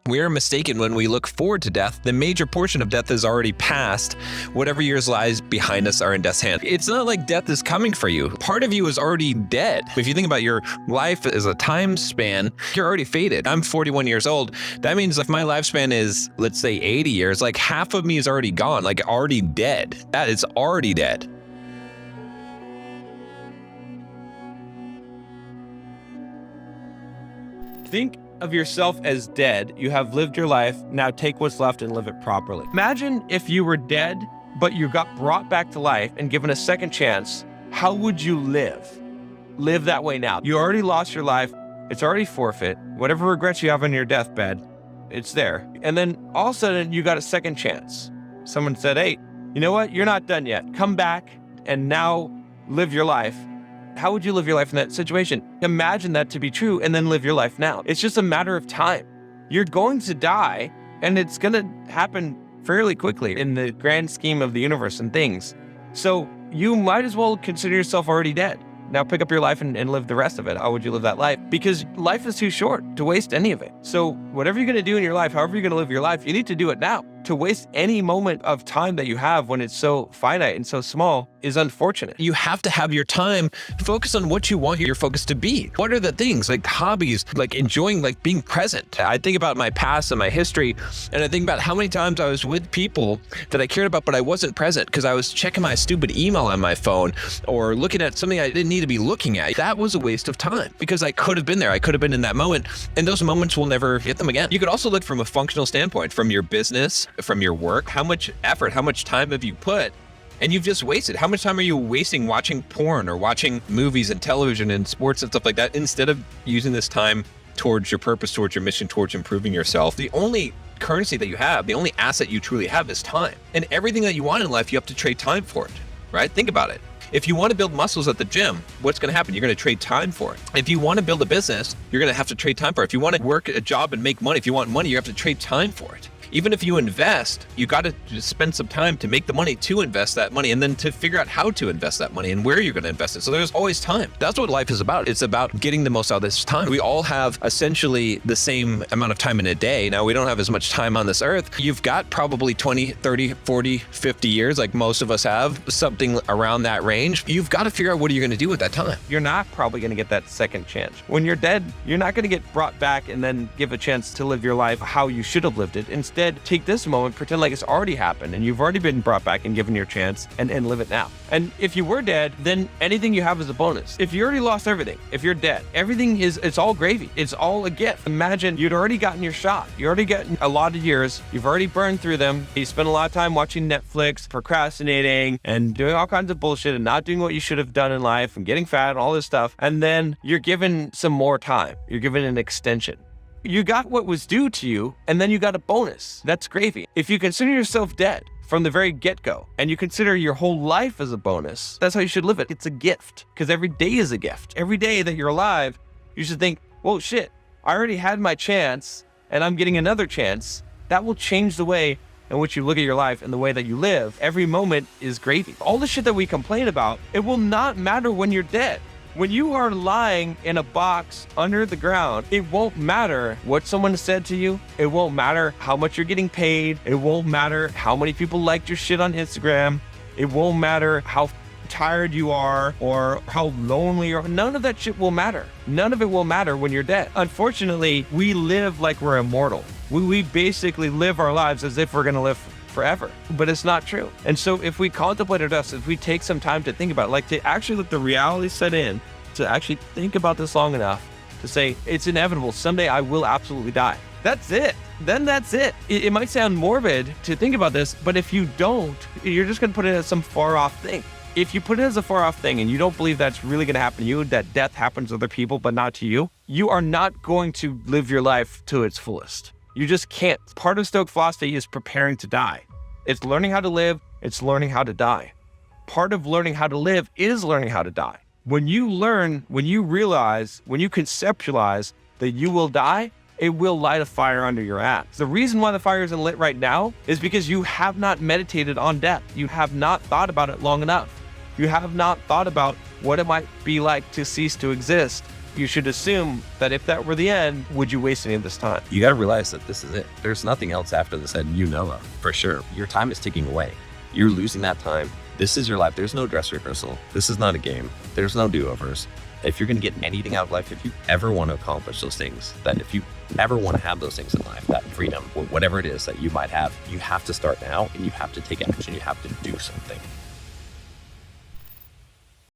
We are mistaken when we look forward to death. The major portion of death is already past. Whatever years lies behind us are in death's hand. It's not like death is coming for you. Part of you is already dead. If you think about your life as a time span, you're already fated. I'm 41 years old. That means if my lifespan is, let's say 80 years, like half of me is already gone, like already dead. That is already dead. Think of yourself as dead. You have lived your life. Now take what's left and live it properly. Imagine if you were dead, but you got brought back to life and given a second chance. How would you live? Live that way now. You already lost your life. It's already forfeit. Whatever regrets you have on your deathbed, it's there. And then all of a sudden you got a second chance. Someone said, hey, you know what? You're not done yet. Come back and now live your life. How would you live your life in that situation? Imagine that to be true and then live your life now. It's just a matter of time. You're going to die, and it's going to happen fairly quickly in the grand scheme of the universe and things. So you might as well consider yourself already dead. Now pick up your life and live the rest of it. How would you live that life? Because life is too short to waste any of it. So whatever you're going to do in your life, however you're going to live your life, you need to do it now. To waste any moment of time that you have when it's so finite and so small is unfortunate. You have to have your time focus on what you want your focus to be. What are the things, like hobbies, like enjoying, like being present? I think about my past and my history, and I think about how many times I was with people that I cared about, but I wasn't present because I was checking my stupid email on my phone or looking at something I didn't need to be looking at. That was a waste of time because I could have been there. I could have been in that moment, and those moments will never get them again. You could also look from a functional standpoint, from your business, from your work. How much effort, how much time have you put? And you've just wasted. How much time are you wasting watching porn or watching movies and television and sports and stuff like that instead of using this time towards your purpose, towards your mission, towards improving yourself? The only currency that you have, the only asset you truly have is time. And everything that you want in life, you have to trade time for it, right? Think about it. If you want to build muscles at the gym, what's going to happen? You're going to trade time for it. If you want to build a business, you're going to have to trade time for it. If you want to work a job and make money, if you want money, you have to trade time for it. Even if you invest, you got to just spend some time to make the money to invest that money and then to figure out how to invest that money and where you're going to invest it. So there's always time. That's what life is about. It's about getting the most out of this time. We all have essentially the same amount of time in a day. Now, we don't have as much time on this earth. You've got probably 20, 30, 40, 50 years, like most of us have, something around that range. You've got to figure out what are you going to do with that time. You're not probably going to get that second chance. When you're dead, you're not going to get brought back and then give a chance to live your life how you should have lived it. Instead, take this moment, pretend like it's already happened and you've already been brought back and given your chance and live it now. And if you were dead, then anything you have is a bonus. If you already lost everything, if you're dead, it's all gravy. It's all a gift. Imagine you'd already gotten your shot. You already gotten a lot of years. You've already burned through them. You spent a lot of time watching Netflix, procrastinating and doing all kinds of bullshit and not doing what you should have done in life and getting fat and all this stuff. And then you're given some more time. You're given an extension. You got what was due to you, and then you got a bonus. That's gravy. If you consider yourself dead from the very get-go, and you consider your whole life as a bonus, that's how you should live it. It's a gift, because every day is a gift. Every day that you're alive, you should think, well, shit, I already had my chance, and I'm getting another chance. That will change the way in which you look at your life and the way that you live. Every moment is gravy. All the shit that we complain about, it will not matter when you're dead. When you are lying in a box under the ground, it won't matter what someone said to you. It won't matter how much you're getting paid. It won't matter how many people liked your shit on Instagram. It won't matter how tired you are or how lonely you are. None of that shit will matter. None of it will matter when you're dead. Unfortunately, we live like we're immortal. We basically live our lives as if we're going to live forever, but it's not true. And so if we contemplate our death, if we take some time to think about it, like to actually let the reality set in, to actually think about this long enough to say, it's inevitable, someday I will absolutely die. That's it. Then that's it. It might sound morbid to think about this, but if you don't, you're just going to put it as some far off thing. If you put it as a far off thing and you don't believe that's really going to happen to you, that death happens to other people, but not to you, you are not going to live your life to its fullest. You just can't. Part of 𝗚cie philosophy is preparing to die. It's learning how to live. It's learning how to die. Part of learning how to live is learning how to die. When you learn, when you realize, when you conceptualize that you will die, it will light a fire under your ass. The reason why the fire isn't lit right now is because you have not meditated on death. You have not thought about it long enough. You have not thought about what it might be like to cease to exist you should assume that if that were the end, would you waste any of this time? You got to realize that this is it. There's nothing else after this that you know of, for sure. Your time is ticking away. You're losing that time. This is your life. There's no dress rehearsal. This is not a game. There's no do-overs. If you're going to get anything out of life, if you ever want to accomplish those things, that if you ever want to have those things in life, that freedom, whatever it is that you might have, you have to start now and you have to take action. You have to do something.